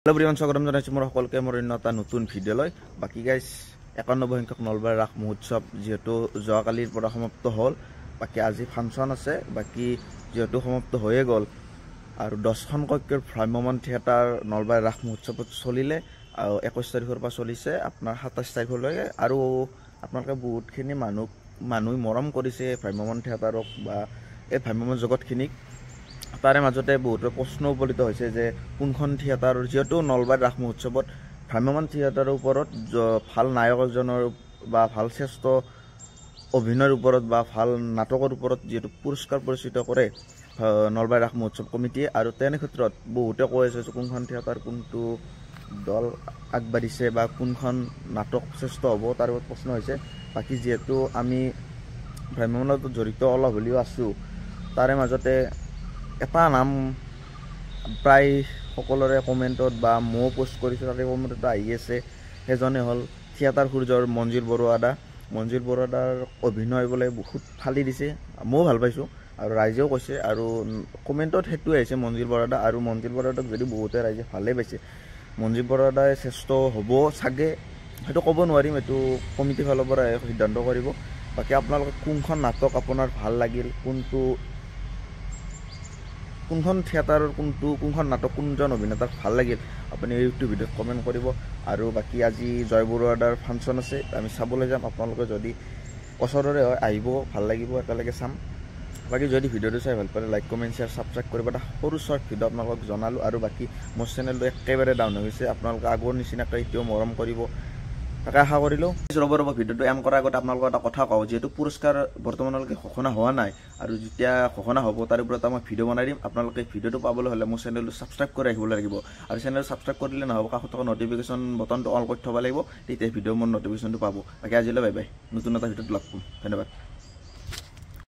Hello everyone, স্বাগতম জানাইছো মোৰ সকলোকে মোৰ অন্য এটা নতুন ভিডিঅ' লৈ। বাকি গাইস 91 সংখ্যক নলবাৰী ৰাস মহোৎসৱ যেহেতু যোৱাকালিৰ পৰা সমাপ্ত হ'ল, বাকি আজি ফাংচন আছে। বাকি যেহেতু সমাপ্ত হৈয়ে গ'ল আৰু 10খন কক্ষৰ ভ্ৰাম্যমান থিয়েটাৰ নলবাৰী ৰাস মহোৎসৱত চলিলে আৰু 21 তাৰিখৰ পৰা চলিছে আপোনাৰ 27 তাৰিখলৈকে। আৰু আপোনালোকে বহুতখিনি মানুহ মৰম কৰিছে ভ্ৰাম্যমান থিয়েটাৰক বা এই ভ্ৰাম্যমান জগতখিনিক। তাৰে মাজতে বহুত প্ৰশ্ন উপনীত হৈছে যে কোনখন থিয়েটাৰ, যেহেতু নলবাৰী ৰাস মহোৎসৱত ভ্ৰাম্যমান থিয়েটাৰৰ ওপৰত ভাল নায়ক এজনৰ বা ভাল শ্ৰেষ্ঠ অভিনয়ৰ ওপৰত বা ভাল নাটকৰ ওপৰত যিহেতু পুৰস্কাৰ পৰিচিত কৰে নলবাৰী ৰাস মহোৎসৱ কমিটিয়ে। আৰু তেনে ক্ষেত্ৰত বহুতে কৈ আছে যে কোনখন থিয়েটাৰ কোনটো দল আগবাঢ়িছে বা কোনখন নাটক শ্ৰেষ্ঠ হ'ব, তাৰ ওপৰত প্ৰশ্ন হৈছে। বাকী যিহেতু আমি ভ্ৰাম্যমানত জড়িত অলপ হ'লেও আছোঁ, তাৰে মাজতে এটা নাম প্ৰায় সকলোৰে কমেণ্টত বা ময়ো পোষ্ট কৰিছোঁ, তাতে কমেণ্টত আহি আছে। সেইজনে হ'ল থিয়েটাৰ সূৰ্যৰ মঞ্জিল বৰুৱা দা। মঞ্জিল বৰুৱা দাৰ অভিনয় বোলে বহুত ফালি দিছে, ময়ো ভাল পাইছোঁ আৰু ৰাইজেও কৈছে। আৰু কমেণ্টত সেইটোৱে আহিছে মঞ্জিল বৰুৱা দা। আৰু মঞ্জিল বৰুৱা দাক যদি বহুতে ৰাইজে ভালেই পাইছে, মঞ্জিল বৰুৱা দাই শ্ৰেষ্ঠ হ'ব চাগে, সেইটো ক'ব নোৱাৰিম, এইটো কমিটিৰ ফালৰ পৰা সিদ্ধান্ত কৰিব। বাকী আপোনালোকে কোনখন নাটক আপোনাৰ ভাল লাগিল, কোনখন থিয়েটাৰৰ কোনখন নাটক কোনজন অভিনেতাক ভাল লাগিল, আপুনি ইউটিউব ভিডিঅ'ত কমেণ্ট কৰিব। আৰু বাকী আজি জয় বৰুৱা দাৰ ফাংচন আছে, আমি চাবলৈ যাম। আপোনালোকে যদি ওচৰৰে হয় আহিব, ভাল লাগিব, একেলগে চাম। বাকী যদি ভিডিঅ'টো চাই ভাল পালে লাইক কমেণ্ট শ্বেয়াৰ ছাবস্ক্ৰাইব কৰিব। এটা সৰু শ্বৰ্ট ভিডিঅ' আপোনালোকক জনালোঁ। আৰু বাকী মোৰ চেনেলটো একেবাৰে ডাউন হৈ গৈছে, আপোনালোকে আগৰ নিচিনাকৈ এতিয়াও মৰম কৰিব, তাকে আশা কৰিলোঁ। ৰ'ব ভিডিঅ'টো এম কৰাৰ আগতে আপোনালোকক এটা কথা কওঁ, যিহেতু পুৰস্কাৰ বৰ্তমানলৈকে ঘোষণা হোৱা নাই আৰু যেতিয়া ঘোষণা হ'ব তাৰ ওপৰত মই ভিডিঅ' বনাই দিম। আপোনালোকে ভিডিঅ'টো পাবলৈ হ'লে মোৰ চেনেলটো ছাবস্ক্ৰাইব কৰি ৰাখিব লাগিব। আৰু চেনেলটো ছাবস্ক্ৰাইব কৰিলে নহ'ব, কাষত থকা নটিফিকেশ্যন বটনটো অন কৰি থ'ব লাগিব, তেতিয়া ভিডিঅ' মোৰ নটিফিকেশ্যনটো পাব। বাকী আজিলৈ বাই বাই, নতুন এটা ভিডিঅ'ত লগ পাম, ধন্যবাদ।